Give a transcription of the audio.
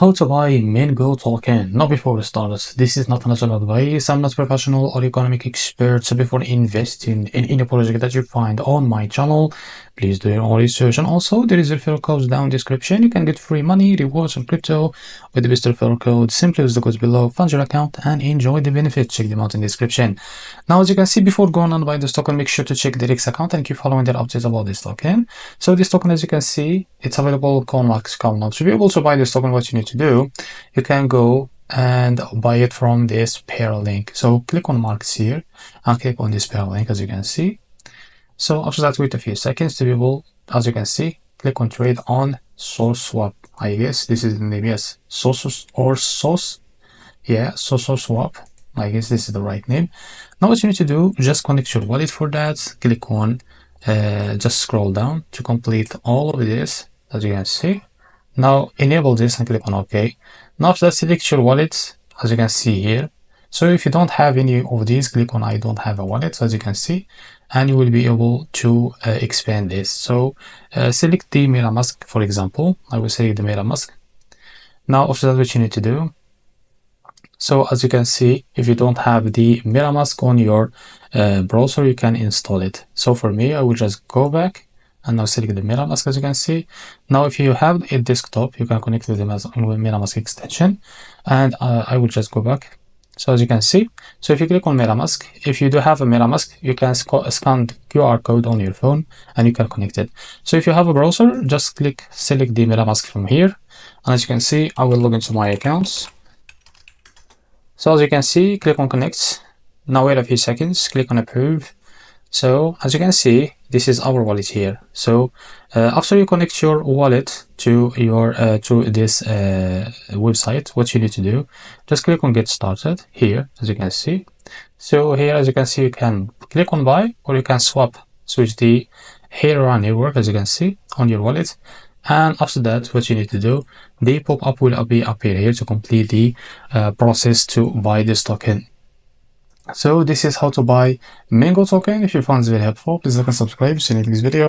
How to buy Mingo token. Now before we start, this is not financial advice. I'm not professional or economic expert. So before investing in any project that you find on my channel, please do your own research. And also there is a referral code down in the description. You can get free money, rewards on crypto with the best referral code. Simply use the codes below, fund your account and enjoy the benefits. Check them out in the description. Now, as you can see, before going on buy this token, make sure to check the REFERRAL account and keep following their updates about this token. So this token, as you can see, it's available on COINEX. Now, to be able to buy this token, what you need to do, you can go and buy it from this pair link. So click on marks here and click on this pair link, as you can see. So after that, wait a few seconds to be able, as you can see, click on trade on source swap. I guess this is the name, yes, source or source. Yeah, source swap. I guess this is the right name. Now what you need to do, just connect your wallet for that. Click on, just scroll down to complete all of this, as you can see. Now enable this and click on OK. Now after that, select your wallet, as you can see here. So if you don't have any of these, click on I don't have a wallet, as you can see, and you will be able to expand this. So select the MetaMask, for example. I will select the MetaMask. Now after that, what you need to do, so as you can see, if you don't have the MetaMask on your browser, you can install it. So for me, I will just go back and now select the MetaMask, as you can see. Now, if you have a desktop, you can connect with the MetaMask extension, and I will just go back. So as you can see, so if you click on MetaMask, if you do have a MetaMask, you can scan the QR code on your phone and you can connect it. So if you have a browser, just select the MetaMask from here. And as you can see, I will log into my accounts. So as you can see, click on connect. Now wait a few seconds, click on approve. So as you can see, this is our wallet here. So after you connect your wallet to your to this website, what you need to do, just click on get started here, as you can see. So here, as you can see, you can click on buy, or you can switch the here around network, as you can see, on your wallet. And after that, what you need to do, the pop-up will appear here to complete the process to buy this token. So this is how to buy Mingo token. If you found this very helpful, please like and subscribe. See you in the next video.